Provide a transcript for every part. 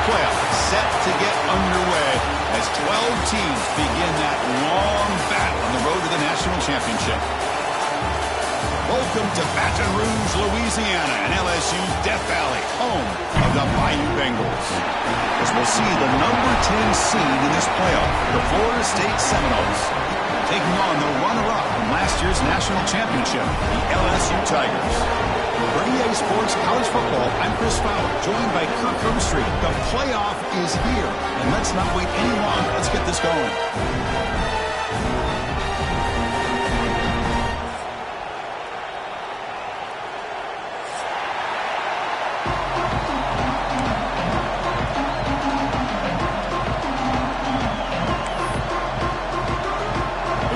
playoff set to get underway as 12 teams begin that long battle on the road to the national championship. Welcome to Baton Rouge, Louisiana, and LSU's Death Valley, home of the Bayou Bengals. As we'll see the number 10 seed in this playoff, the Florida State Seminoles, taking on the runner-up from last year's national championship, the LSU Tigers. For EA Sports College Football, I'm Chris Fowler, joined by Kirk Herbstreit. The playoff is here, and let's not wait any longer. Let's get this going.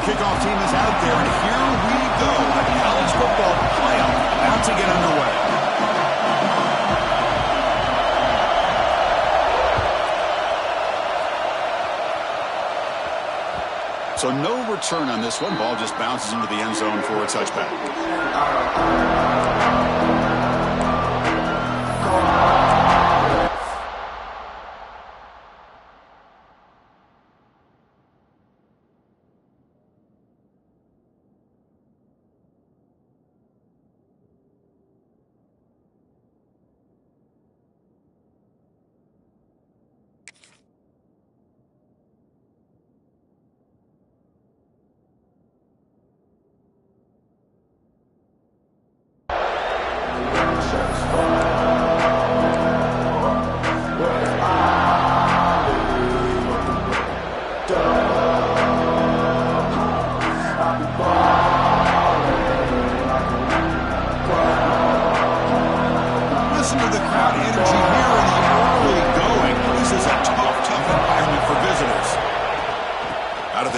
Kickoff team is out there, and here we go. The college football playoff about to get underway. So no return on this one. Ball just bounces into the end zone for a touchback.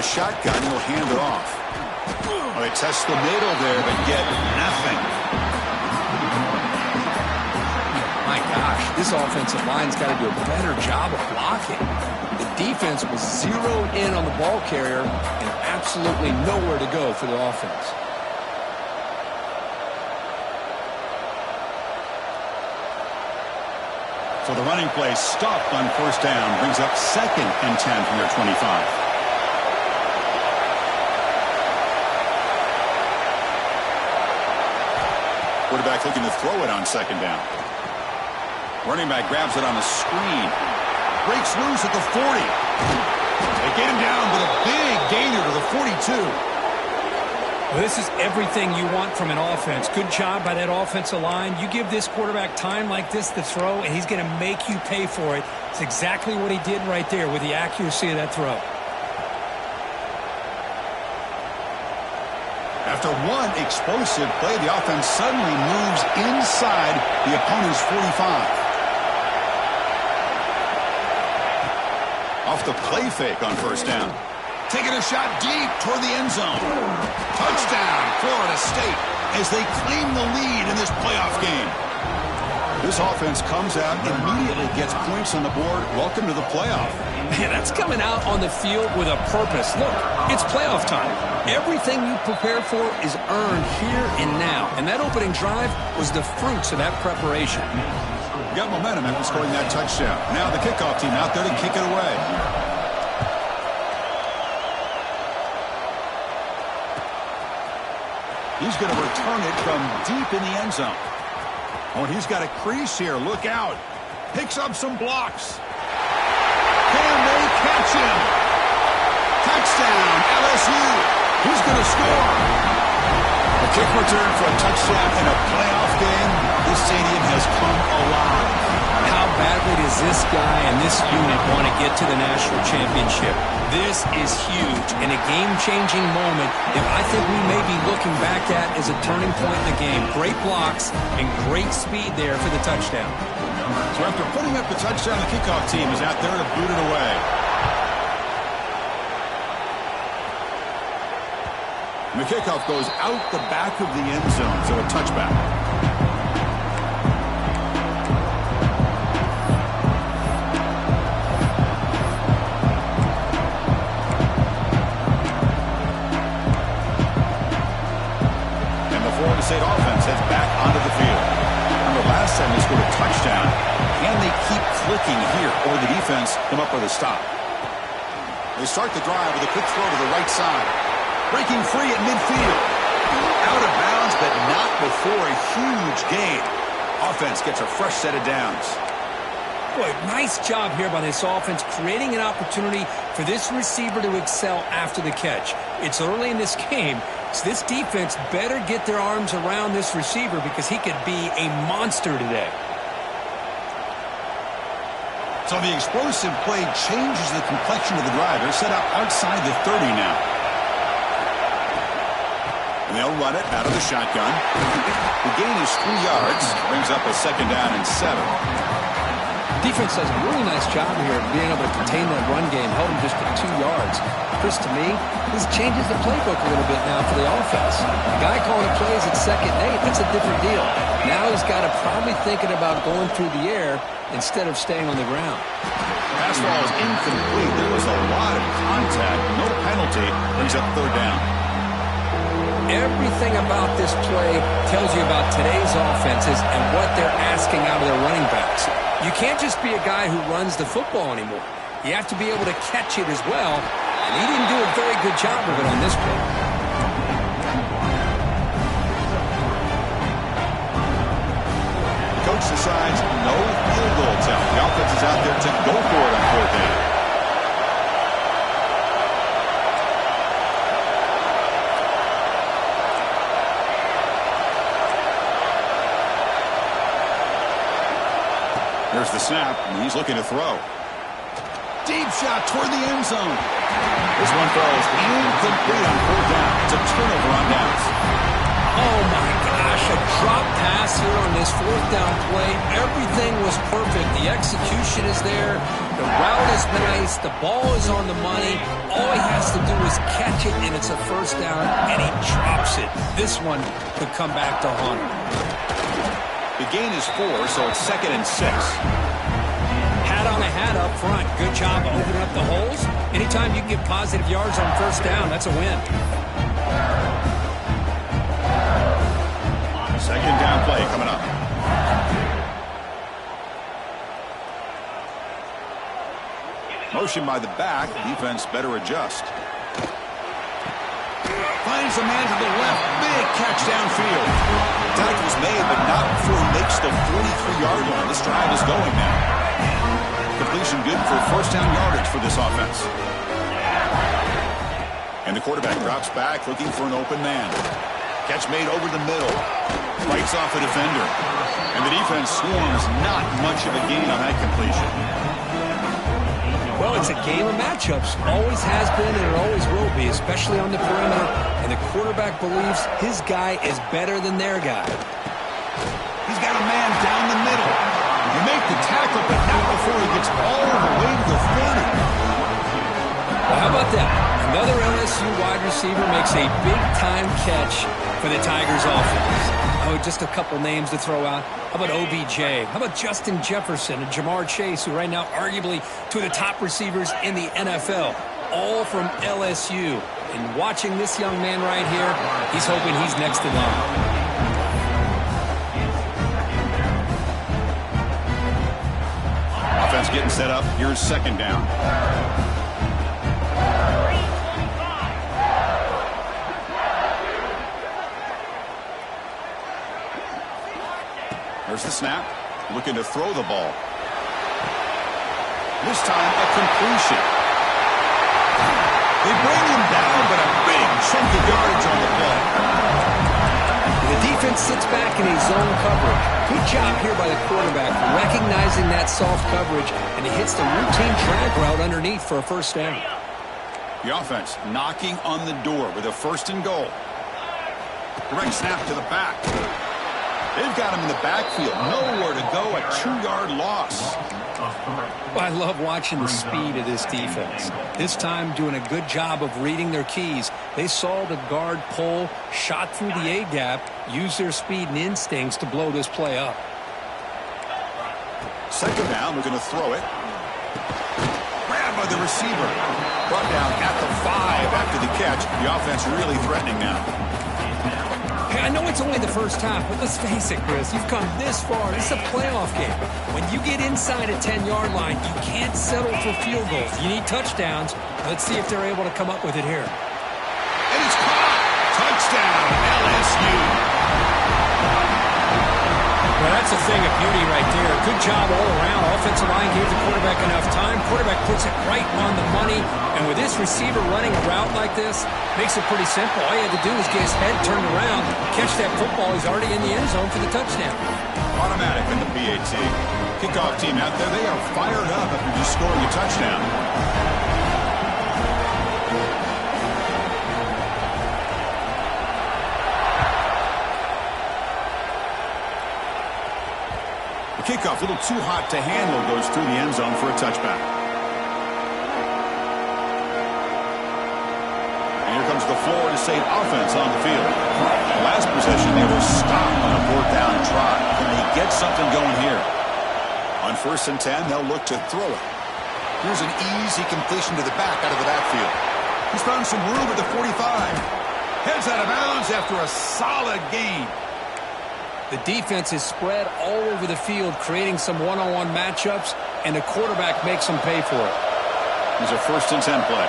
Shotgun, he'll hand it off. Well, they test the middle there, but get nothing. My gosh, this offensive line's got to do a better job of blocking. The defense was zeroed in on the ball carrier and absolutely nowhere to go for the offense. So the running play stopped on first down, brings up 2nd and 10 from their 25. Quarterback looking to throw it on 2nd down. Running back grabs it on the screen. Breaks loose at the 40. They get him down with a big gainer to the 42. Well, this is everything you want from an offense. Good job by that offensive line. You give this quarterback time like this to throw, and he's going to make you pay for it. It's exactly what he did right there with the accuracy of that throw. After one explosive play, the offense suddenly moves inside the opponent's 45. Off the play fake on first down. Taking a shot deep toward the end zone. Touchdown, Florida State, as they claim the lead in this playoff game. This offense comes out, immediately gets points on the board. Welcome to the playoff. Man, that's coming out on the field with a purpose. Look, it's playoff time. Everything you prepare for is earned here and now. And that opening drive was the fruits of that preparation. Got momentum after scoring that touchdown. Now the kickoff team out there to kick it away. He's going to return it from deep in the end zone. Oh, and he's got a crease here. Look out. Picks up some blocks. Can they catch him? Touchdown, LSU. Who's going to score? A kick return for a touchdown in a playoff game. This stadium has come alive. How badly does this guy and this unit want to get to the national championship? This is huge and a game-changing moment that I think we may be looking back at as a turning point in the game. Great blocks and great speed there for the touchdown. So after putting up the touchdown, the kickoff team is out there to boot it away. And the kickoff goes out the back of the end zone, so a touchback. State offense heads back onto the field. Remember last time they scored a touchdown. Can they keep clicking here, or the defense come up with a stop. They start the drive with a quick throw to the right side. Breaking free at midfield. Out of bounds, but not before a huge gain. Offense gets a fresh set of downs. Boy, nice job here by this offense, creating an opportunity for this receiver to excel after the catch. It's early in this game, so this defense better get their arms around this receiver because he could be a monster today. So the explosive play changes the complexion of the drive. They're set up outside the 30 now. And they'll run it out of the shotgun. The gain is 3 yards. Brings up a 2nd down and 7. Defense does a really nice job here of being able to contain that run game, held him just to 2 yards. Chris, to me, this changes the playbook a little bit now for the offense. The guy calling the plays at 2nd and 8, that's a different deal. Now he's got to probably thinking about going through the air instead of staying on the ground. Pass ball is incomplete. There was a lot of contact. No penalty. Brings up 3rd down. Everything about this play tells you about today's offenses and what they're asking out of their running backs. You can't just be a guy who runs the football anymore. You have to be able to catch it as well, and he didn't do a very good job of it on this play. Coach decides no field goal attempt. The offense is out there to go for it on 4th down. There's the snap, and he's looking to throw. Deep shot toward the end zone. This one throws incomplete on 4th down. It's a turnover on downs. Oh, my gosh, a drop pass here on this 4th down play. Everything was perfect. The execution is there. The route is nice. The ball is on the money. All he has to do is catch it, and it's a 1st down, and he drops it. This one could come back to haunt him. The gain is 4, so it's 2nd and 6. Hat on a hat up front. Good job opening up the holes. Anytime you can get positive yards on 1st down, that's a win. 2nd down play coming up. Motion by the back. Defense better adjust. Finds a man to the left. Big catch downfield. Tackle's made, but not before he makes the 43-yard line. This drive is going now. Completion good for 1st down yardage for this offense. And the quarterback drops back looking for an open man. Catch made over the middle. Fights off a defender. And the defense swarms not much of a gain on that completion. Well, it's a game of matchups. Always has been and it always will be, especially on the perimeter. And the quarterback believes his guy is better than their guy. He's got a man down the middle. You make the tackle, but not before he gets all the way to the 30. Well, how about that? Another LSU wide receiver makes a big-time catch for the Tigers offense. Oh, just a couple names to throw out. How about OBJ? How about Justin Jefferson and Jamar Chase, who right now arguably two of the top receivers in the NFL, all from LSU. And watching this young man right here, he's hoping he's next in line. Offense getting set up. Here's 2nd down. There's the snap. Looking to throw the ball. This time a completion. They bring him down, but a big chunk of yardage on the play. The defense sits back in a zone coverage. Good job here by the quarterback, recognizing that soft coverage, and he hits the routine drag route underneath for a 1st down. The offense knocking on the door with a 1st and goal. Direct snap to the back. They've got him in the backfield. Nowhere to go. A 2-yard loss. I love watching the speed of this defense. This time doing a good job of reading their keys. They saw the guard pull, shot through the A-gap, used their speed and instincts to blow this play up. 2nd down. We're going to throw it. Grabbed by the receiver. Brought down at the 5 after the catch. The offense really threatening now. Hey, I know it's only the first half, but let's face it, Chris. You've come this far. This is a playoff game. When you get inside a 10-yard line, you can't settle for field goals. You need touchdowns. Let's see if they're able to come up with it here. And it's caught. Touchdown, LSU. Well, that's a thing of beauty right there. Good job all around. Offensive line gave the quarterback enough time. Quarterback puts it right on the money. And with this receiver running a route like this, makes it pretty simple. All he had to do was get his head turned around, catch that football. He's already in the end zone for the touchdown. Automatic in the PAT. Kickoff team out there, they are fired up after just scoring a touchdown. Kickoff, a little too hot to handle, goes through the end zone for a touchback. And here comes the Florida State offense on the field. The last possession, they were stopped on a fourth down try. Can they get something going here? On 1st and 10, they'll look to throw it. Here's an easy completion to the back out of the backfield. He's found some room at the 45. Heads out of bounds after a solid gain. The defense is spread all over the field, creating some one-on-one matchups, and the quarterback makes them pay for it. Here's a 1st and 10 play.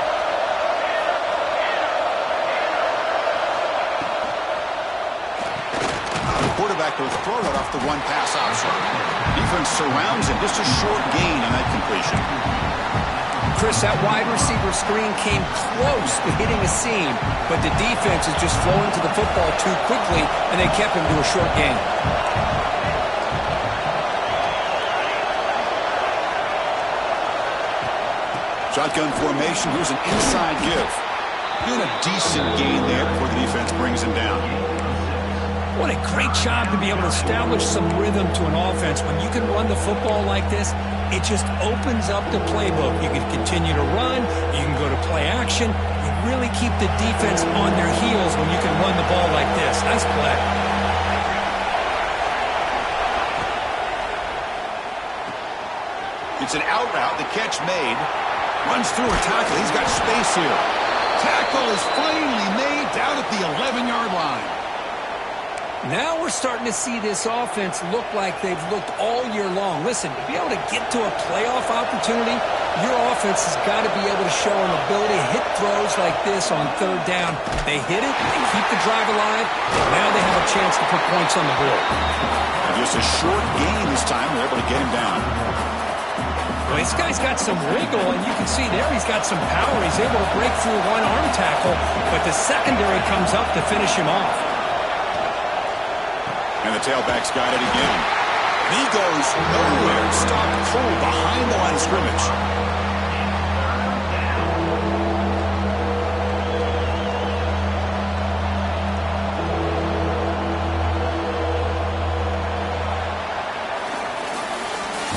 The quarterback will throw it off the one-pass option. Defense surrounds him. Just a short gain on that completion. Chris, that wide receiver screen came close to hitting a seam, but the defense is just flowing to the football too quickly, and they kept him to a short gain. Shotgun formation. Here's an inside give. And a decent gain there before the defense brings him down. What a great job to be able to establish some rhythm to an offense. When you can run the football like this, it just opens up the playbook. You can continue to run. You can go to play action. You really keep the defense on their heels when you can run the ball like this. Nice play. It's an out route. The catch made. Runs through a tackle. He's got space here. Tackle is finally made down at the 11-yard line. Now we're starting to see this offense look like they've looked all year long. Listen, to be able to get to a playoff opportunity, your offense has got to be able to show an ability to hit throws like this on 3rd down. They hit it, they keep the drive alive, and now they have a chance to put points on the board. And just a short gain this time. They're able to get him down. Well, this guy's got some wiggle, and you can see there he's got some power. He's able to break through one arm tackle, but the secondary comes up to finish him off. And the tailback's got it again. He goes nowhere. Stopped cold behind the line of scrimmage.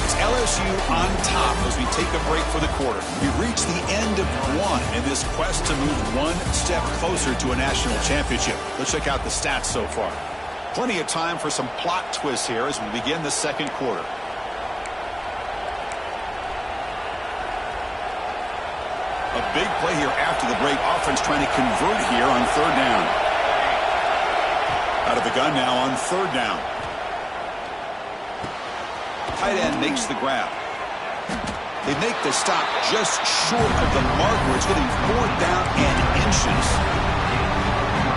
It's LSU on top as we take a break for the quarter. We've reached the end of one in this quest to move one step closer to a national championship. Let's check out the stats so far. Plenty of time for some plot twists here as we begin the second quarter. A big play here after the break. Offense trying to convert here on 3rd down. Out of the gun now on 3rd down. Tight end makes the grab. They make the stop just short of the mark where it's getting 4th down and inches.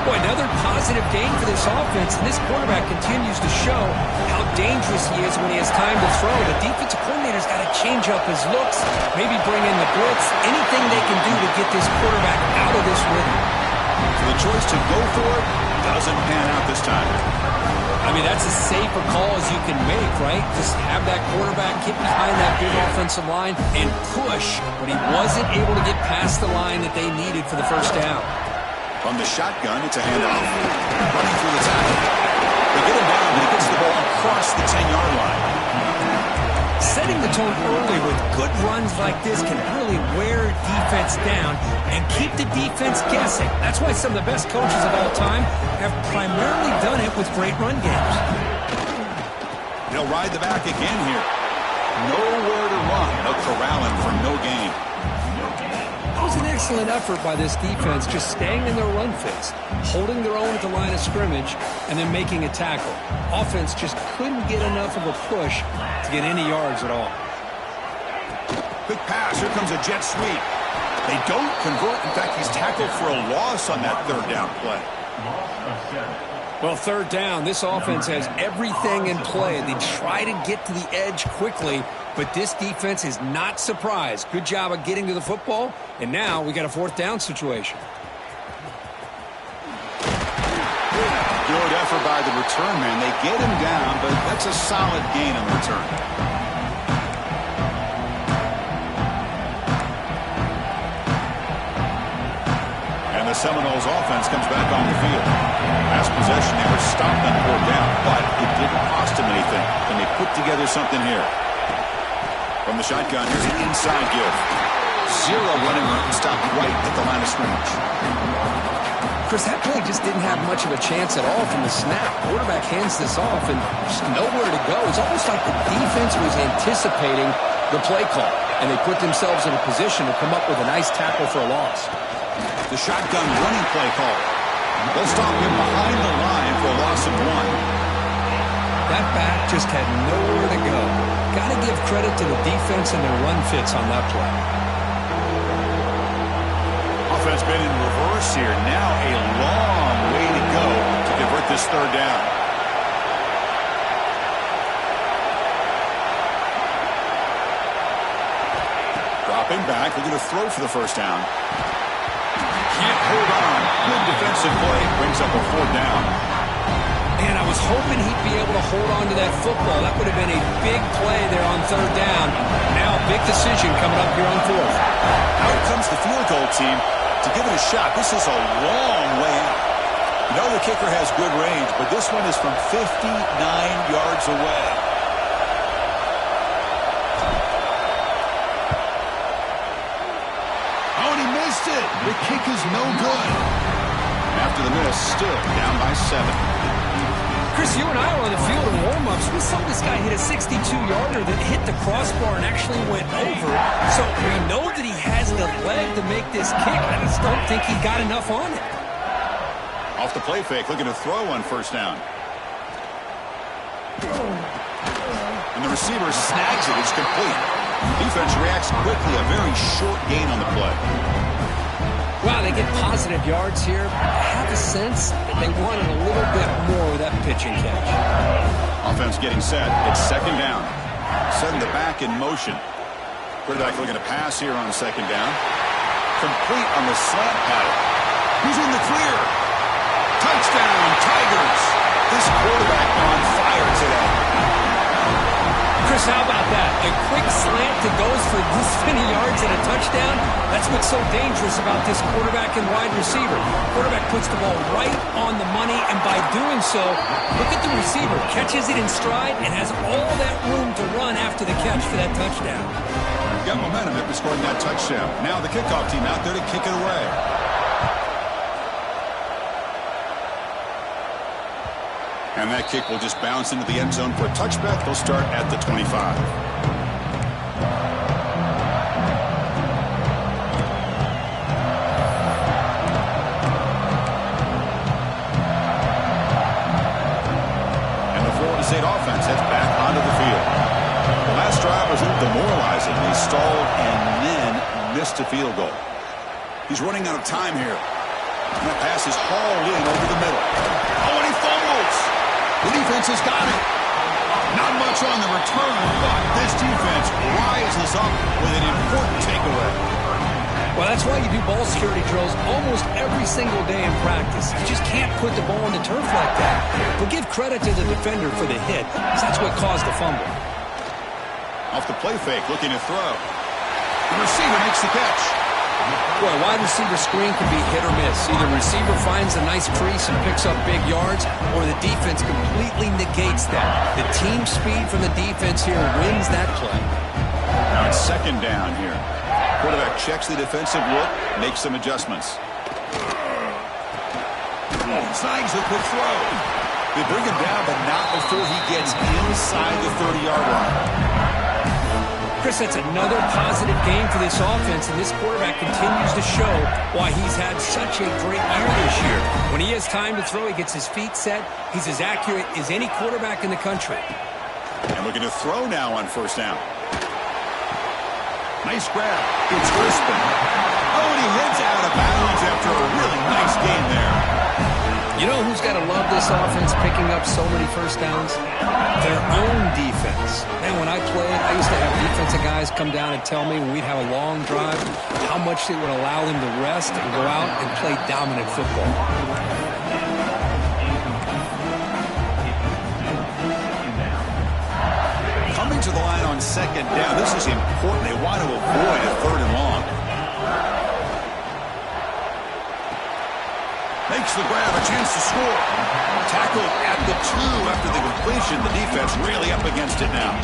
Boy, another positive gain for this offense, and this quarterback continues to show how dangerous he is when he has time to throw. The defensive coordinator's got to change up his looks, maybe bring in the blitz, anything they can do to get this quarterback out of this rhythm. So the choice to go for it doesn't pan out this time. I mean, that's as safe a call as you can make, right? Just have that quarterback get behind that big offensive line and push, but he wasn't able to get past the line that they needed for the 1st down. From the shotgun, it's a handoff. Running through the tackle. They get him down, but he gets the ball across the 10-yard line. Setting the tone early with good runs like this can really wear defense down and keep the defense guessing. That's why some of the best coaches of all time have primarily done it with great run games. They'll ride the back again here. Nowhere to run. They'll corral him for no gain. was an excellent effort by this defense, just staying in their run fits, holding their own at the line of scrimmage, and then making a tackle. Offense just couldn't get enough of a push to get any yards at all. Quick pass. Here comes a jet sweep. They don't convert. In fact, he's tackled for a loss on that third down play. Well, third down, this offense has everything in play. They try to get to the edge quickly, but this defense is not surprised. Good job of getting to the football, and now we got a fourth down situation. Good effort by the return man. They get him down, but that's a solid gain on the return. The Seminoles offense comes back on the field. Last possession, they were stopped on fourth down, but it didn't cost them anything, and they put together something here. From the shotgun, here's an inside give. Zero running room, stopped right at the line of scrimmage. Chris, that play just didn't have much of a chance at all from the snap. Quarterback hands this off, and just nowhere to go. It's almost like the defense was anticipating the play call, and they put themselves in a position to come up with a nice tackle for a loss. The shotgun running play call. They'll stop him behind the line for a loss of 1. That back just had nowhere to go. Got to give credit to the defense and their run fits on that play. Offense been in reverse here. Now a long way to go to convert this third down. Dropping back. We're going to throw for the first down. Can't hold on. Good defensive play. Brings up a fourth down. Man, I was hoping he'd be able to hold on to that football. That would have been a big play there on third down. Now, big decision coming up here on fourth. Out comes the field goal team to give it a shot. This is a long way out. You know the kicker has good range, but this one is from 59 yards away. The kick is no good. After the miss, still down by 7. Chris, you and I were on the field in warm-ups. We saw this guy hit a 62-yarder that hit the crossbar and actually went over. So we know that he has the leg to make this kick. I just don't think he got enough on it. Off the play fake, looking to throw on first down. And the receiver snags it. It's complete. Defense reacts quickly. A very short gain on the play. Wow, they get positive yards here. I have a sense that they wanted a little bit more with that pitching catch. Offense getting set. It's second down. Setting the back in motion. Quarterback looking to pass here on second down. Complete on the slant pattern. He's in the clear. Touchdown, Tigers. This quarterback on fire today. Chris, how about that? A quick slant that goes for this many yards and a touchdown. That's what's so dangerous about this quarterback and wide receiver. Quarterback puts the ball right on the money, and by doing so, look at the receiver. Catches it in stride and has all that room to run after the catch for that touchdown. Got momentum after scoring that touchdown. Now the kickoff team out there to kick it away. And that kick will just bounce into the end zone for a touchback. They'll start at the 25. And the Florida State offense heads back onto the field. The last drive was a little demoralizing. They stalled and then missed a field goal. He's running out of time here. And that pass is hauled in over the middle. Oh, and he fumbles. The defense has got it. Not much on the return, but this defense rises up with an important takeaway. Well, that's why you do ball security drills almost every single day in practice. You just can't put the ball on the turf like that. But give credit to the defender for the hit, because that's what caused the fumble. Off the play fake, looking to throw. The receiver makes the catch. Boy, wide receiver screen can be hit or miss. Either receiver finds a nice crease and picks up big yards, or the defense completely negates that. The team speed from the defense here wins that play. Now it's second down here. Quarterback checks the defensive look, makes some adjustments. Snags a quick throw. They bring him down, but not before he gets inside the 30-yard line. Chris, that's another positive game for this offense, and this quarterback continues to show why he's had such a great year this year. When he has time to throw, he gets his feet set. He's as accurate as any quarterback in the country. And looking to throw now on first down. Nice grab. It's Crispin. Oh, and he heads out of bounds after a really nice game there. You know who's got to love this offense picking up so many first downs? Their own defense. Man, when I played, I used to have defensive guys come down and tell me when we'd have a long drive how much it would allow them to rest and go out and play dominant football. Coming to the line on second down. This is important. They want to avoid a third and long. Makes the grab, a chance to score. Tackled at the 2 after the completion. The defense really up against it now.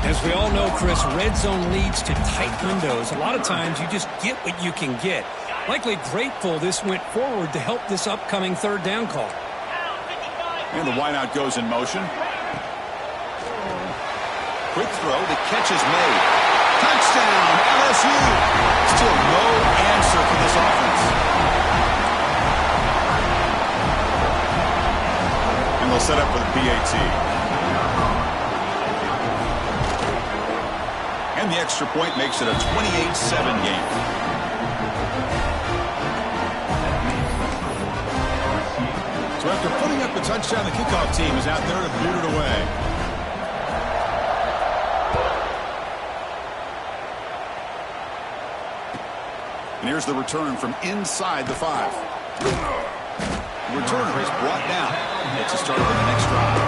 As we all know, Chris, red zone leads to tight windows. A lot of times you just get what you can get. Likely grateful this went forward to help this upcoming third down call. And the wideout goes in motion. Quick throw, the catch is made. Touchdown, LSU. Still no answer for this offense. And they'll set up for the PAT. And the extra point makes it a 28-7 game. So after putting up the touchdown, the kickoff team is out there to boot it away. And here's the return from inside the 5. The returner is brought down. Gets a start on the next drive.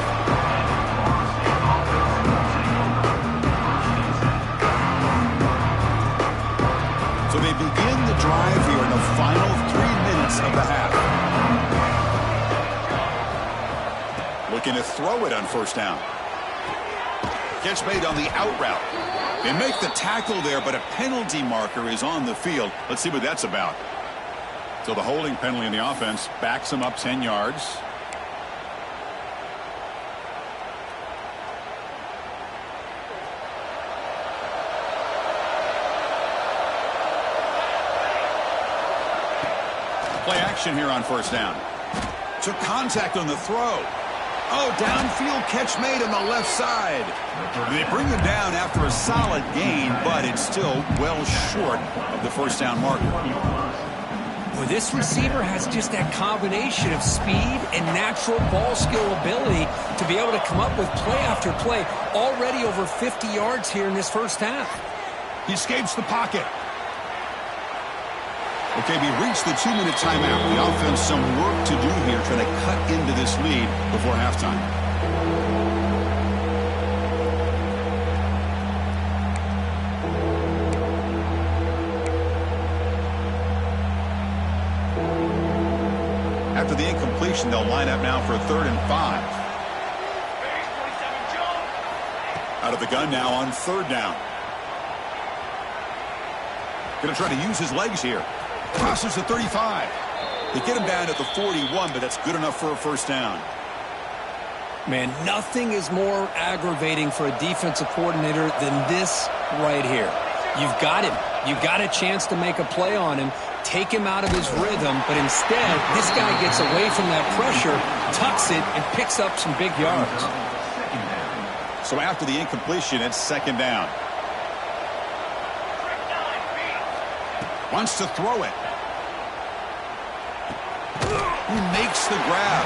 So they begin the drive here in the final 3 minutes of the half. Looking to throw it on first down. Catch made on the out route. They make the tackle there, but a penalty marker is on the field. Let's see what that's about. So the holding penalty in the offense backs them up 10 yards. Play action here on first down. Took contact on the throw. Oh, downfield catch made on the left side. They bring him down after a solid gain, but it's still well short of the first down marker. Well, this receiver has just that combination of speed and natural ball skill ability to be able to come up with play after play. Already over 50 yards here in this first half. He escapes the pocket. Okay, we reached the 2-minute timeout. The offense some work to do here, trying to cut into this lead before halftime. After the incompletion, they'll line up now for a 3rd and 5. Out of the gun now on 3rd down. Going to try to use his legs here. Crosses the 35. They get him down at the 41, but that's good enough for a first down. Man, nothing is more aggravating for a defensive coordinator than this right here. You've got him. You've got a chance to make a play on him, take him out of his rhythm, but instead, this guy gets away from that pressure, tucks it, and picks up some big yards. So after the incompletion, it's 2nd down. Wants to throw it. He makes the grab.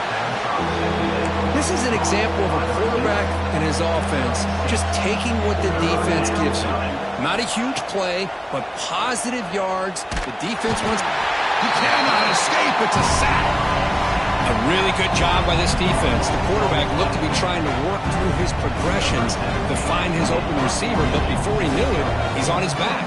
This is an example of a quarterback and his offense just taking what the defense gives you. Not a huge play, but positive yards. The defense wants... He cannot escape. It's a sack. A really good job by this defense. The quarterback looked to be trying to work through his progressions to find his open receiver, but before he knew it, he's on his back.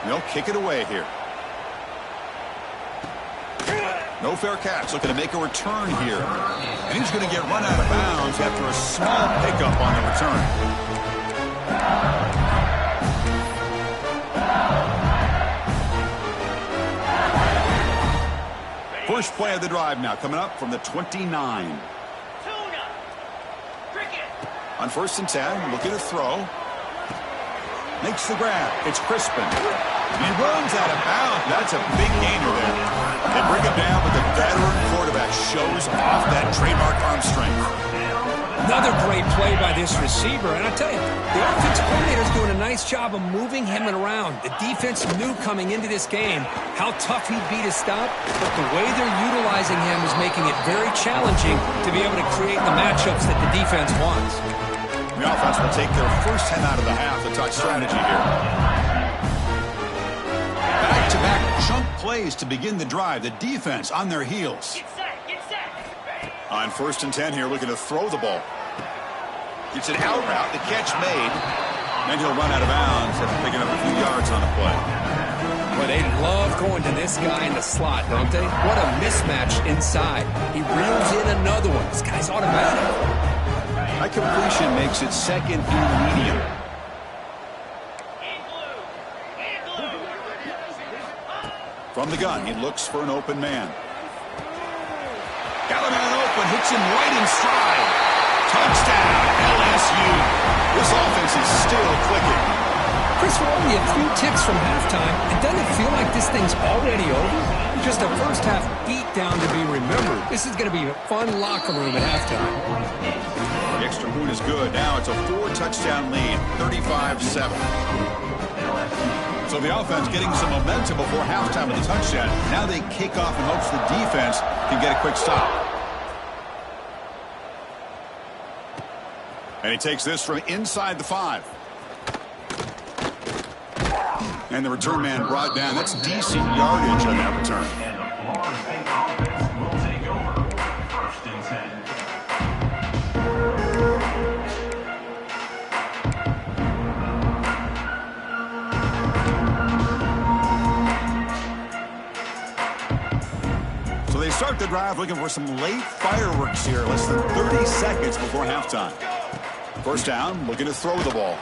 They'll kick it away here. No fair catch, looking to make a return here. And he's going to get run out of bounds after a small pickup on the return. First play of the drive now, coming up from the 29. On 1st and 10, looking to throw. Makes the grab. It's Crispin. And he runs out of bounds. That's a big gainer there. They bring him down, but the veteran quarterback shows off that trademark arm strength. Another great play by this receiver. And I tell you, the offensive coordinator is doing a nice job of moving him around. The defense knew coming into this game how tough he'd be to stop, but the way they're utilizing him is making it very challenging to be able to create the matchups that the defense wants. The offense will take their first 10 out of the half to touch strategy here. Back-to-back chunk plays to begin the drive. The defense on their heels. Get set. On 1st and 10 here, looking to throw the ball. It's an out route. The catch made. And he'll run out of bounds after picking up a few yards on the play. Well, they love going to this guy in the slot, don't they? What a mismatch inside. He reels in another one. This guy's automatic. That completion makes it 2nd and medium. From the gun, he looks for an open man. Got a man open, hits him right in stride. Touchdown, LSU. This offense is still clicking. Chris, we're only a few ticks from halftime. And doesn't it feel like this thing's already over? Just a first half beatdown to be remembered. This is going to be a fun locker room at halftime. The extra point is good. Now it's a 4-touchdown lead, 35-7. So the offense getting some momentum before halftime with the touchdown. Now they kick off in hopes the defense can get a quick stop. And he takes this from inside the 5. And the return man brought down. That's decent yardage on that return. So they start the drive looking for some late fireworks here. Less than 30 seconds before halftime. First down, looking to throw the ball.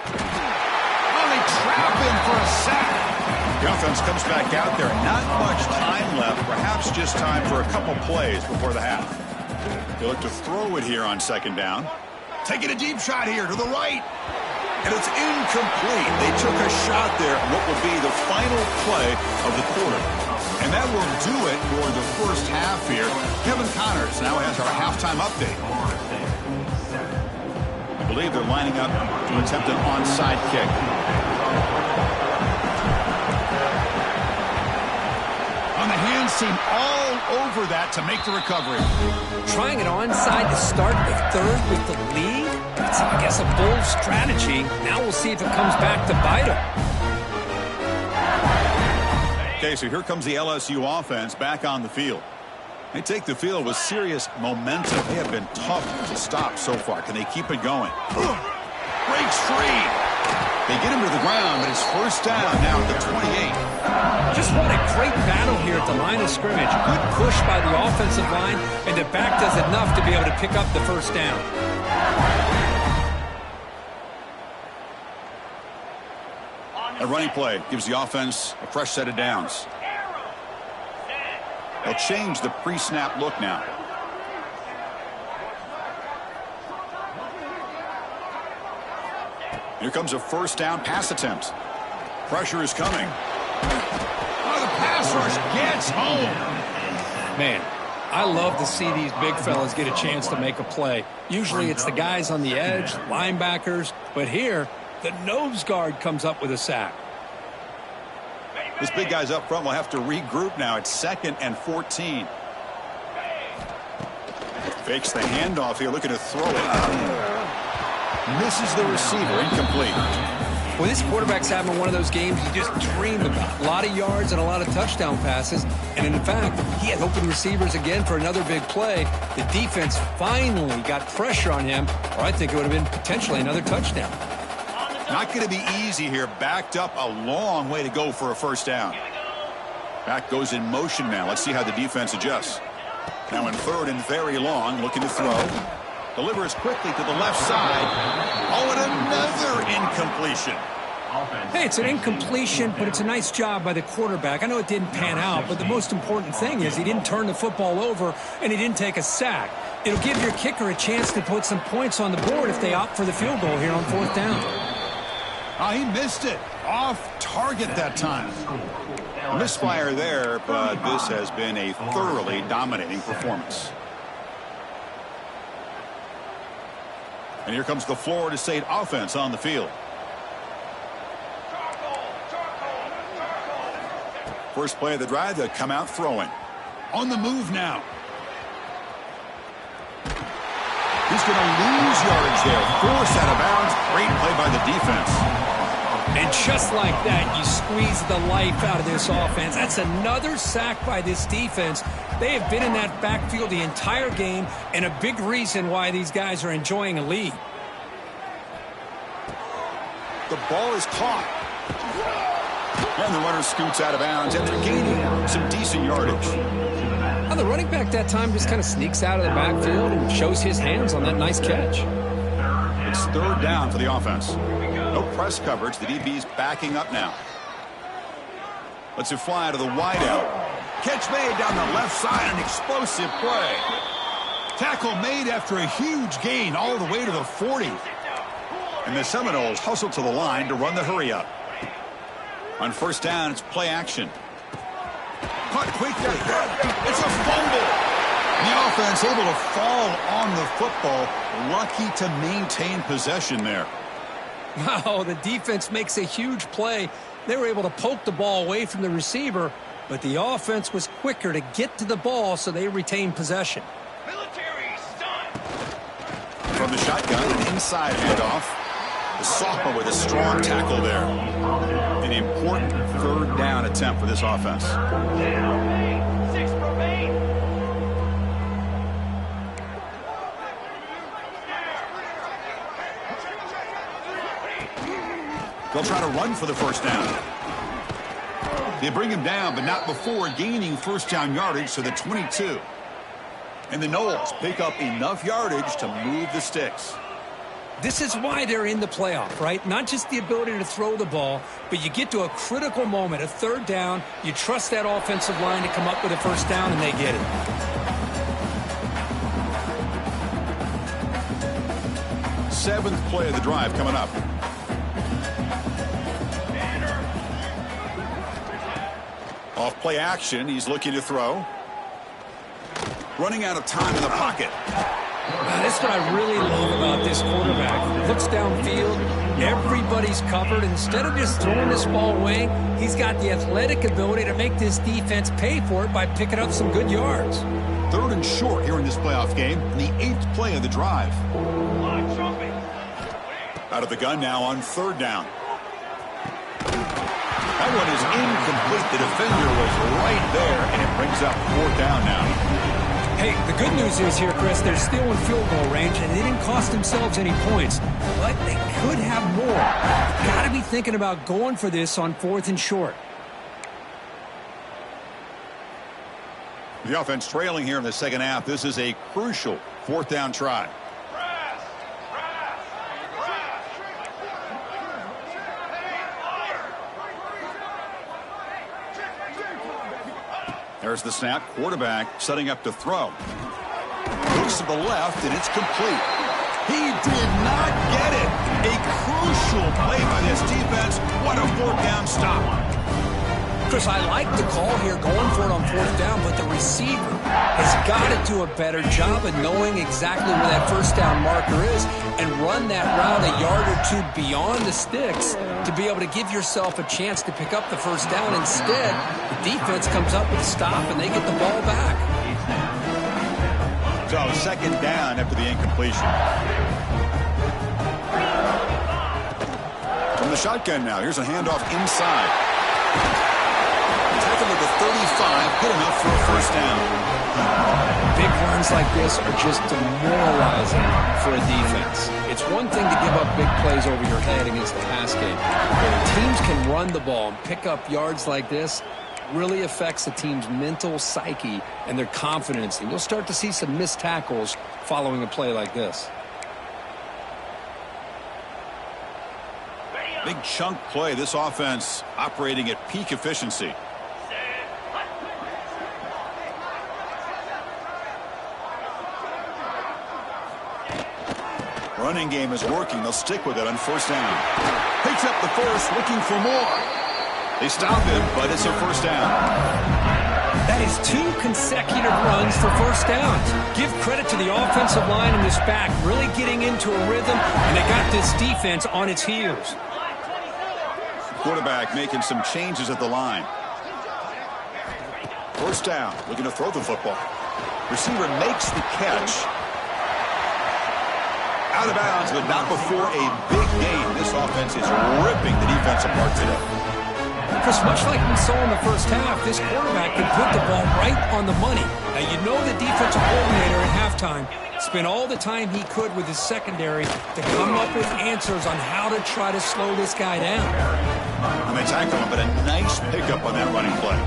They trap him for a sack. The offense comes back out there. Not much time left. Perhaps just time for a couple plays before the half. They look to throw it here on 2nd down. Taking a deep shot here to the right. And it's incomplete. They took a shot there on what will be the final play of the quarter. And that will do it for the first half here. Kevin Connors now has our halftime update. I believe they're lining up to attempt an onside kick. On the hands team all over that to make the recovery. Trying it onside to start the 3rd with the lead? That's, I guess, a bold strategy. Now we'll see if it comes back to bite them. Okay, so here comes the LSU offense back on the field. They take the field with serious momentum. They have been tough to stop so far. Can they keep it going? Breaks free. They get him to the ground, but it's first down now at the 28. Just what a great battle here at the line of scrimmage. Good push by the offensive line, and the back does enough to be able to pick up the first down. A running play gives the offense a fresh set of downs. They'll change the pre-snap look now. Here comes a first down pass attempt. Pressure is coming. Oh, the pass rush gets home. Man, I love to see these big fellas get a chance to make a play. Usually it's the guys on the edge, linebackers, but here the nose guard comes up with a sack. This big guy's up front will have to regroup now. It's 2nd and 14. Fakes the handoff here, looking to throw it. Misses the receiver, incomplete. Well, this quarterback's having one of those games you just dream about. A lot of yards and a lot of touchdown passes. And in fact, he had open receivers again for another big play. The defense finally got pressure on him, or I think it would have been potentially another touchdown. Not going to be easy here. Backed up a long way to go for a first down. Back goes in motion now. Let's see how the defense adjusts. Now in third and very long, looking to throw. Delivers quickly to the left side. Oh, and another incompletion. Hey, it's an incompletion, but it's a nice job by the quarterback. I know it didn't pan out, but the most important thing is he didn't turn the football over and he didn't take a sack. It'll give your kicker a chance to put some points on the board if they opt for the field goal here on fourth down. Oh, he missed it. Off target that time. Misfire there, but this has been a thoroughly dominating performance. And here comes the Florida State offense on the field. First play of the drive, they come out throwing. On the move now. He's going to lose yardage there. Forced out of bounds. Great play by the defense. And just like that, you squeeze the life out of this offense. That's another sack by this defense. They have been in that backfield the entire game, and a big reason why these guys are enjoying a lead. The ball is caught. And the runner scoots out of bounds after gaining some decent yardage. Now the running back that time just kind of sneaks out of the backfield and shows his hands on that nice catch. It's third down for the offense. No press coverage. The DB's backing up now. Let's it fly to the wideout. Catch made down the left side. An explosive play. Tackle made after a huge gain all the way to the 40. And the Seminoles hustle to the line to run the hurry up. On first down, it's play action. Caught quickly. It's a fumble. The offense able to fall on the football. Lucky to maintain possession there. Wow, the defense makes a huge play. They were able to poke the ball away from the receiver, but the offense was quicker to get to the ball, so they retained possession. Military stun. From the shotgun, an inside handoff. The sophomore with a strong tackle there. An important third down attempt for this offense. 6 remain. They'll try to run for the first down. They bring him down, but not before gaining first down yardage to the 22. And the Noles pick up enough yardage to move the sticks. This is why they're in the playoff, right? Not just the ability to throw the ball, but you get to a critical moment, a third down, you trust that offensive line to come up with a first down, and they get it. Seventh play of the drive coming up. Off play action, he's looking to throw. Running out of time in the pocket. That's what I really love about this quarterback. Looks downfield, everybody's covered. Instead of just throwing this ball away, he's got the athletic ability to make this defense pay for it by picking up some good yards. Third and short here in this playoff game, in the 8th play of the drive. Out of the gun now on third down. That one is incomplete. The defender was right there, and it brings up fourth down now. Hey, the good news is here, Chris, they're still in field goal range, and they didn't cost themselves any points, but they could have more. Got to be thinking about going for this on fourth and short. The offense trailing here in the second half. This is a crucial fourth down try. There's the snap. Quarterback setting up to throw. Looks to the left, and it's complete. He did not get it. A crucial play by this defense. What a fourth down stop. Chris, I like the call here going for it on fourth down, but the receiver has got to do a better job of knowing exactly where that first down marker is and run that route a yard or two beyond the sticks to be able to give yourself a chance to pick up the first down. Instead, the defense comes up with a stop and they get the ball back. So second down after the incompletion. From the shotgun now, here's a handoff inside. Tackle at the 35, good enough for a first down. Big runs like this are just demoralizing for a defense. It's one thing to give up big plays over your head against the pass game, but when teams can run the ball and pick up yards like this, really affects the team's mental psyche and their confidence. And you'll start to see some missed tackles following a play like this. Big chunk play. This offense operating at peak efficiency. Running game is working. They'll stick with it on first down. Picks up the first, looking for more. They stop him, but it's a first down. That is 2 consecutive runs for first downs. Give credit to the offensive line in this back, really getting into a rhythm, and they got this defense on its heels. Quarterback making some changes at the line. First down, looking to throw the football. Receiver makes the catch. Out of bounds, but not before a big gain. This offense is ripping the defense apart today. Chris, much like we saw in the first half, this quarterback can put the ball right on the money. Now, you know the defensive coordinator at halftime spent all the time he could with his secondary to come up with answers on how to try to slow this guy down. And they tackle him, but a nice pickup on that running play.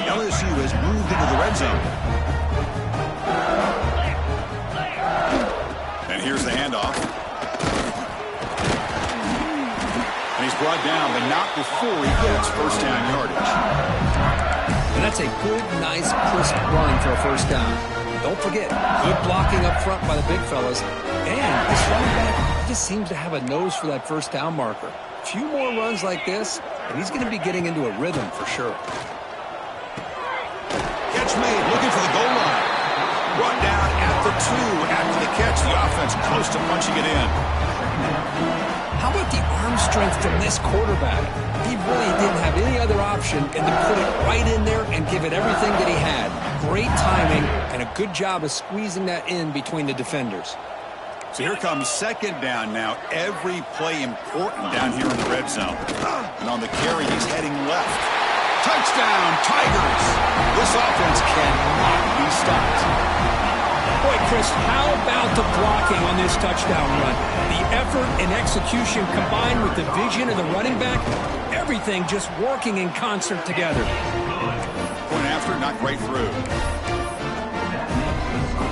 LSU has moved into the red zone. And here's the handoff. And he's brought down, but not before he gets first down yardage. And that's a good, nice, crisp run for a first down. Don't forget, good blocking up front by the big fellas. And this running back just seems to have a nose for that first down marker. A few more runs like this, and he's going to be getting into a rhythm for sure. Catch made, looking for the goal line. Brought down at the 2 after the catch. The offense close to punching it in. How about the arm strength from this quarterback? He really didn't have any other option and to put it right in there and give it everything that he had. Great timing and a good job of squeezing that in between the defenders. So here comes second down now. Every play important down here in the red zone. And on the carry, he's heading left. Touchdown, Tigers! This offense cannot be stopped. Boy, Chris, how about the blocking on this touchdown run? The effort and execution combined with the vision of the running back, everything just working in concert together. Point after, not quite through.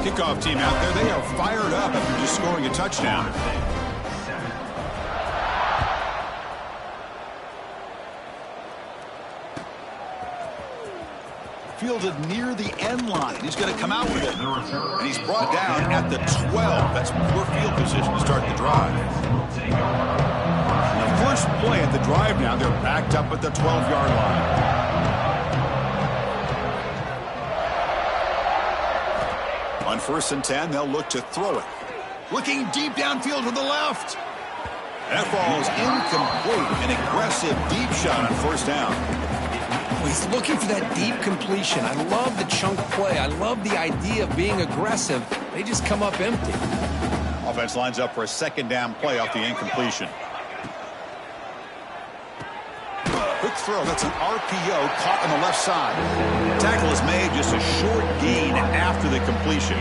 Kickoff team out there, they are fired up after just scoring a touchdown. Fielded near the end line. He's going to come out with it. And he's brought down at the 12. That's poor field position to start the drive. And the first play at the drive now, they're backed up at the 12-yard line. On first and 10, they'll look to throw it. Looking deep downfield to the left. That ball is incomplete. An aggressive deep shot on first down. He's looking for that deep completion. I love the chunk play. I love the idea of being aggressive. They just come up empty. Offense lines up for a second down play off the incompletion. Quick throw. That's an RPO caught on the left side. Tackle is made, just a short gain after the completion.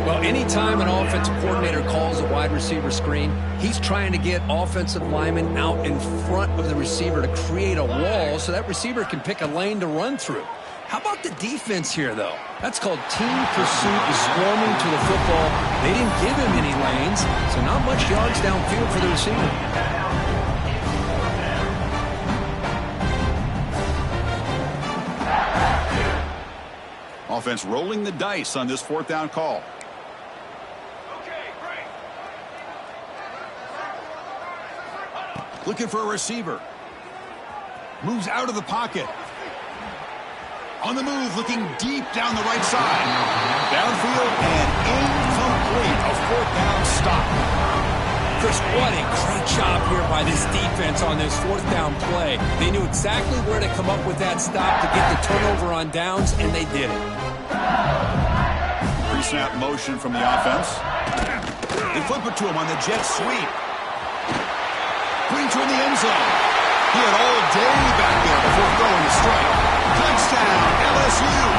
Well, anytime an offensive coordinator calls a wide receiver screen, he's trying to get offensive linemen out in front of the receiver to create a wall so that receiver can pick a lane to run through. How about the defense here, though? That's called team pursuit and swarming to the football. They didn't give him any lanes, so not much yards downfield for the receiver. Offense rolling the dice on this fourth down call. Looking for a receiver. Moves out of the pocket. On the move, looking deep down the right side. Downfield and incomplete. A fourth down stop. Chris, what a great job here by this defense on this fourth down play. They knew exactly where to come up with that stop to get the turnover on downs, and they did it. Pre-snap motion from the offense. They flip it to him on the jet sweep. Green in the end zone. He had all day back there before throwing the strike. Touchdown, LSU.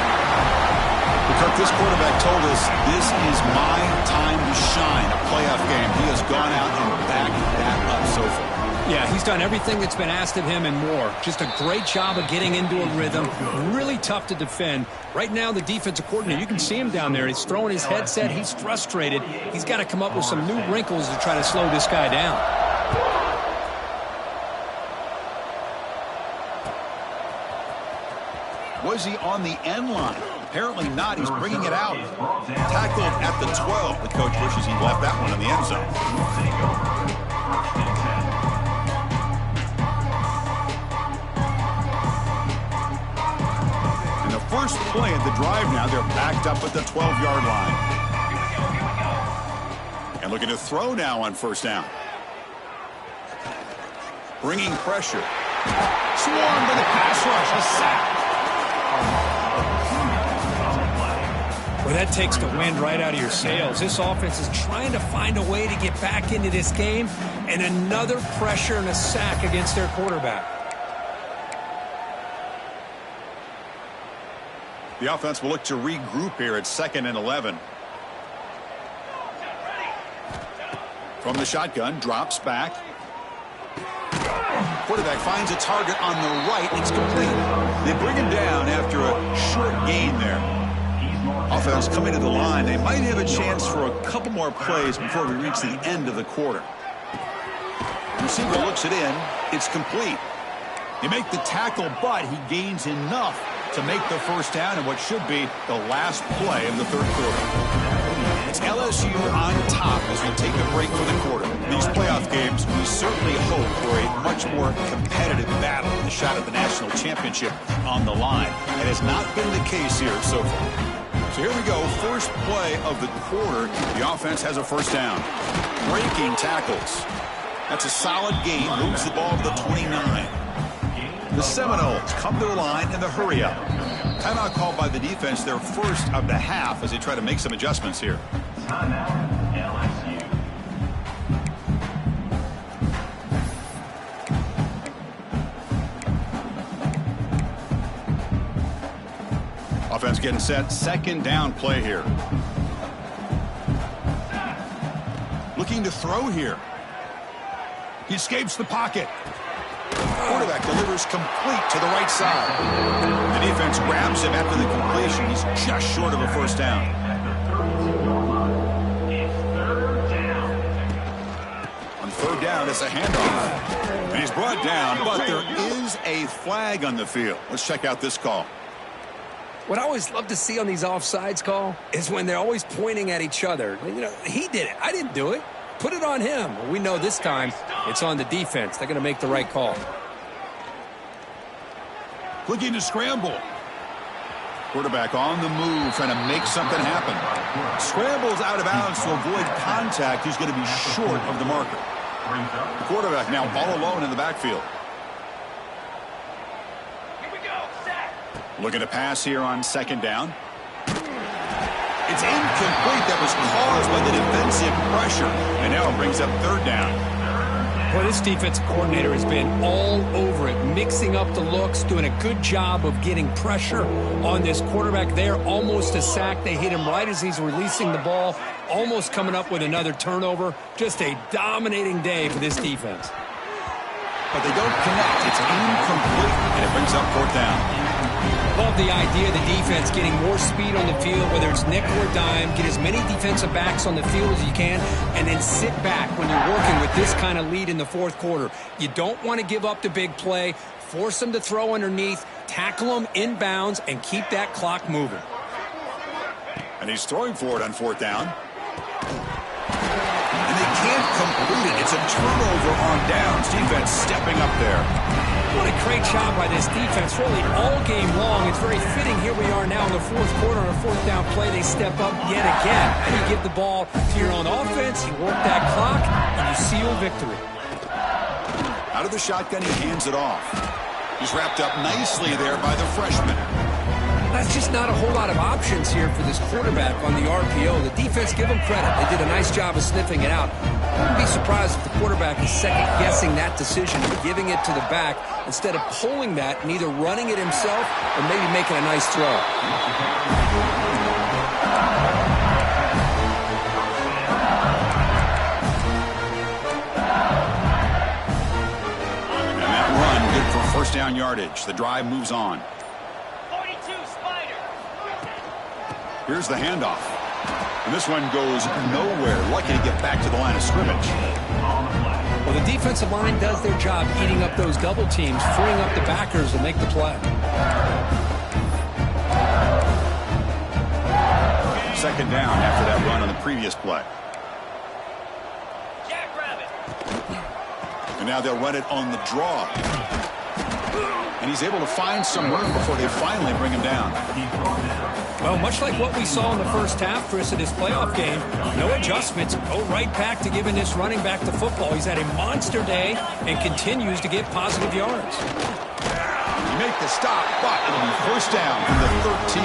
Because this quarterback told us this is my time to shine, a playoff game. He has gone out and backed that up so far. Yeah, he's done everything that's been asked of him and more. Just a great job of getting into a rhythm. Really tough to defend. Right now, the defensive coordinator, you can see him down there. He's throwing his headset. He's frustrated. He's got to come up with some new wrinkles to try to slow this guy down. Was he on the end line? Apparently not. He's bringing it out. Tackled at the 12. The coach wishes he left that one in the end zone. First play of the drive now. They're backed up at the 12-yard line. And looking to throw now on first down. Bringing pressure. Swarmed by the pass rush. A sack. Well, that takes the wind right out of your sails. This offense is trying to find a way to get back into this game. And another pressure and a sack against their quarterback. The offense will look to regroup here at 2nd and 11. From the shotgun, drops back. Quarterback finds a target on the right. It's complete. They bring him down after a short gain there. Offense coming to the line. They might have a chance for a couple more plays before we reach the end of the quarter. Receiver looks it in. It's complete. They make the tackle, but he gains enough to make the first down in what should be the last play of the third quarter. It's LSU on top as we take a break for the quarter. In these playoff games, we certainly hope for a much more competitive battle with a shot at the national championship on the line. It has not been the case here so far. So here we go, first play of the quarter. The offense has a first down. Breaking tackles. That's a solid gain, moves the ball to the 29. The Seminoles come to the line in the hurry-up. Timeout called by the defense, their first of the half as they try to make some adjustments here. Timeout, LSU. Offense getting set, second down play here. Looking to throw here. He escapes the pocket. Quarterback delivers complete to the right side. The defense grabs him after the completion. He's just short of a first down. On third down, it's a handoff. And he's brought down, but there is a flag on the field. Let's check out this call. What I always love to see on these offsides call is when they're always pointing at each other. You know, he did it. I didn't do it. Put it on him. Well, we know this time it's on the defense. They're going to make the right call. Looking to scramble. Quarterback on the move, trying to make something happen. Scrambles out of bounds to avoid contact. He's going to be short of the marker. The quarterback now all alone in the backfield. Here we go, set. Looking to pass here on second down. It's incomplete. That was caused by the defensive pressure. And now it brings up third down. Boy, this defensive coordinator has been all over it, mixing up the looks, doing a good job of getting pressure on this quarterback there. Almost a sack. They hit him right as he's releasing the ball, almost coming up with another turnover. Just a dominating day for this defense. But they don't connect. It's incomplete, and it brings up fourth down. Love the idea of the defense getting more speed on the field, whether it's nickel or dime. Get as many defensive backs on the field as you can, and then sit back when you're working with this kind of lead in the fourth quarter. You don't want to give up the big play. Force them to throw underneath, tackle them inbounds, and keep that clock moving. And he's throwing for it on fourth down. And they can't complete it. It's a turnover on downs. Defense stepping up there. What a great job by this defense, really all game long. It's very fitting. Here we are now in the fourth quarter on a fourth down play. They step up yet again. And you give the ball to your own offense, you work that clock, and you seal victory. Out of the shotgun, he hands it off. He's wrapped up nicely there by the freshman. That's just not a whole lot of options here for this quarterback on the RPO. The defense, give them credit. They did a nice job of sniffing it out. I wouldn't be surprised if the quarterback is second-guessing that decision and giving it to the back instead of pulling that and either running it himself or maybe making a nice throw. first down yardage. The drive moves on. 42 Spider. Here's the handoff. And this one goes nowhere. Lucky to get back to the line of scrimmage. Well, the defensive line does their job eating up those double teams, freeing up the backers to make the play. Second down after that run on the previous play. Jackrabbit. And now they'll run it on the draw. And he's able to find some room before they finally bring him down. Well, much like what we saw in the first half, Chris, of this playoff game, no adjustments. Go right back to giving this running back the football. He's had a monster day and continues to get positive yards. You make the stop, but it'll be first down from the 13.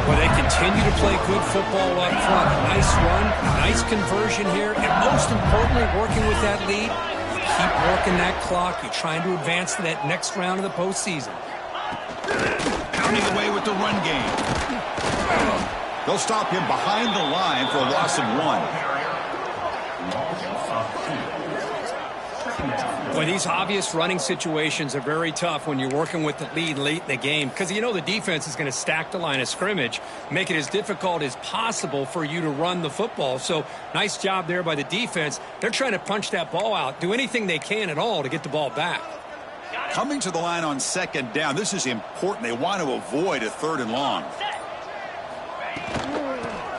Well, they continue to play good football up front. Nice run, nice conversion here, and most importantly, working with that lead, you keep working that clock. You're trying to advance to that next round of the postseason. Pounding away with the run game. They'll stop him behind the line for a loss of 1. Well, these obvious running situations are very tough when you're working with the lead late in the game because you know the defense is going to stack the line of scrimmage, make it as difficult as possible for you to run the football. So nice job there by the defense. They're trying to punch that ball out, do anything they can at all to get the ball back. Coming to the line on second down, this is important. They want to avoid a 3rd and long.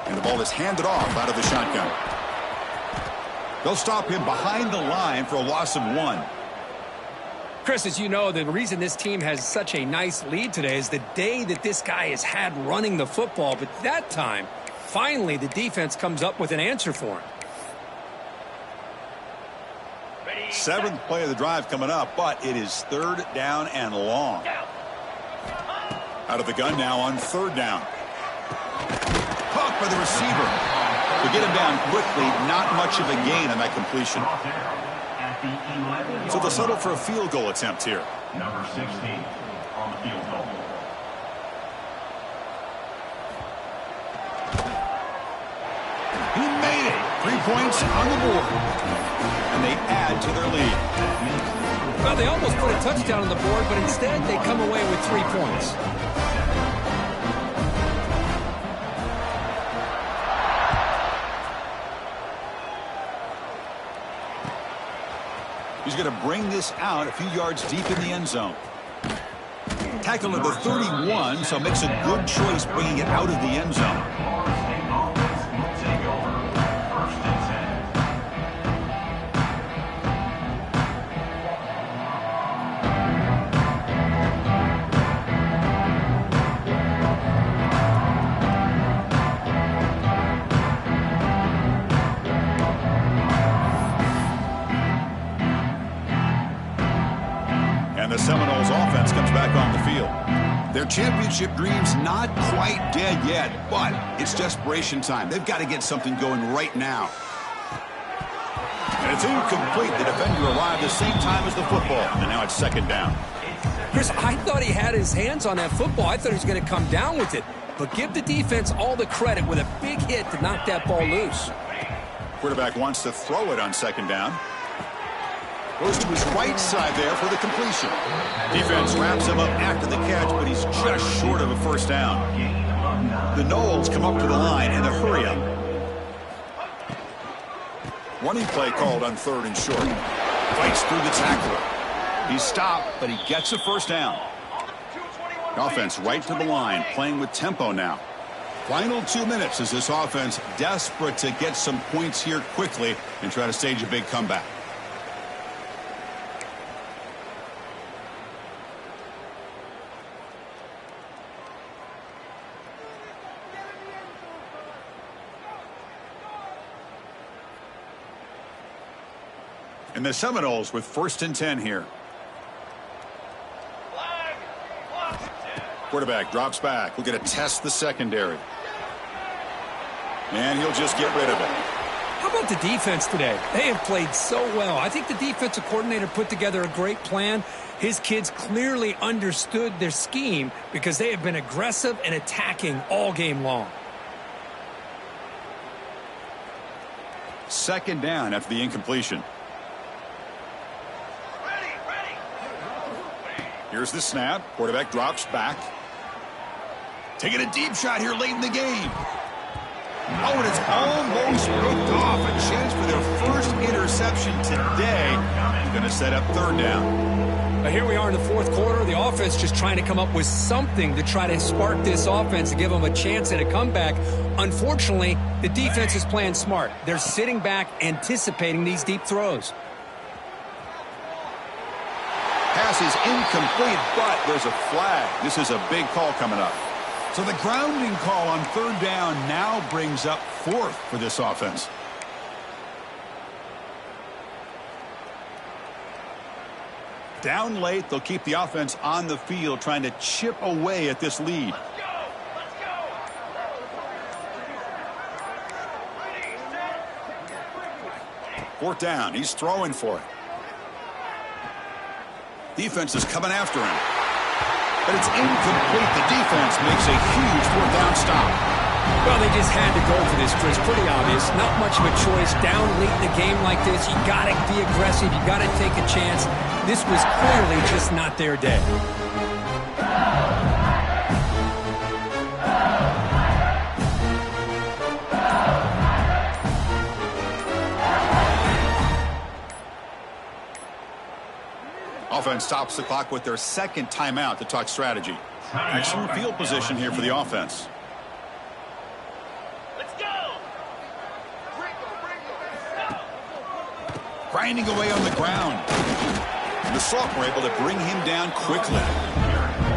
And the ball is handed off out of the shotgun. They'll stop him behind the line for a loss of 1. Chris, as you know, the reason this team has such a nice lead today is the day that this guy has had running the football. But that time, finally, the defense comes up with an answer for him. 7th play of the drive coming up, but it is 3rd down and long. Out of the gun now on 3rd down. Caught by the receiver. To get him down quickly, not much of a gain on that completion. So they'll settle for a field goal attempt here. Number 16 on the field goal. He made it. 3 points on the board. And they add to their lead. Well, they almost put a touchdown on the board, but instead they come away with 3 points. He's going to bring this out a few yards deep in the end zone. Tackle number 31, so makes a good choice bringing it out of the end zone. The Seminoles offense comes back on the field. Their championship dreams not quite dead yet, but it's desperation time. They've got to get something going right now. And it's incomplete. The defender arrived the same time as the football, and now it's 2nd down. Chris, I thought he had his hands on that football. I thought he was going to come down with it. But give the defense all the credit with a big hit to knock that ball loose. Quarterback wants to throw it on 2nd down. Goes to his right side there for the completion. Defense wraps him up after the catch, but he's just short of a 1st down. The Noles come up to the line in a hurry-up. Running play called on 3rd and short. Fights through the tackler. He's stopped, but he gets a 1st down. Offense right to the line, playing with tempo now. Final 2 minutes as this offense desperate to get some points here quickly and try to stage a big comeback. And the Seminoles with 1st and 10 here. Quarterback drops back. We're going to test the secondary. And he'll just get rid of it. How about the defense today? They have played so well. I think the defensive coordinator put together a great plan. His kids clearly understood their scheme because they have been aggressive and attacking all game long. 2nd down after the incompletion. Here's the snap. Quarterback drops back. Taking a deep shot here late in the game. Oh, and it's almost ripped off. A chance for their first interception today. Going to set up third down. Here we are in the fourth quarter. The offense just trying to come up with something to try to spark this offense to give them a chance at a comeback. Unfortunately, the defense is playing smart. They're sitting back, anticipating these deep throws. Pass is incomplete, but there's a flag. This is a big call coming up. So the grounding call on third down now brings up fourth for this offense. Down late, they'll keep the offense on the field trying to chip away at this lead. Fourth down, he's throwing for it. Defense is coming after him. But it's incomplete. The defense makes a huge fourth down stop. Well, they just had to go for this, Chris. Pretty obvious. Not much of a choice. Down late in the game like this, you got to be aggressive. You got to take a chance. This was clearly just not their day. Offense stops the clock with their second timeout to talk strategy. Excellent field position here for the offense. Let's go! Grinding away on the ground. And the Salk were able to bring him down quickly.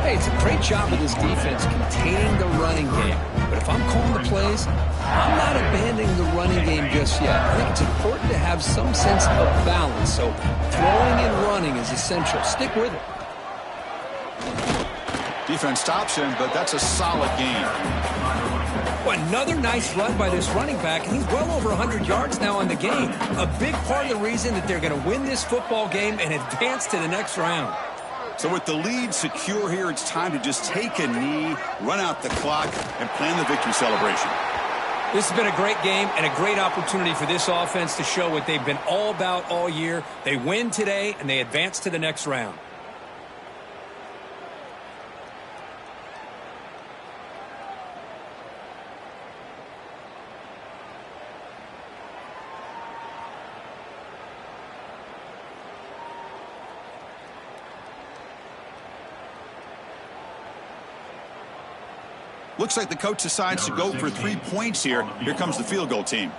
Hey, it's a great job of this defense containing the running game. But if I'm calling the plays, I'm not abandoning the running game just yet. I think it's important to have some sense of balance. So throwing and running is essential. Stick with it. Defense stops him, but that's a solid game. Well, another nice run by this running back, and he's well over 100 yards now on the game. A big part of the reason that they're going to win this football game and advance to the next round. So with the lead secure here, it's time to just take a knee, run out the clock, and plan the victory celebration. This has been a great game and a great opportunity for this offense to show what they've been all about all year. They win today, and they advance to the next round. Looks like the coach decides to go for 3 points here. Here comes the field goal team.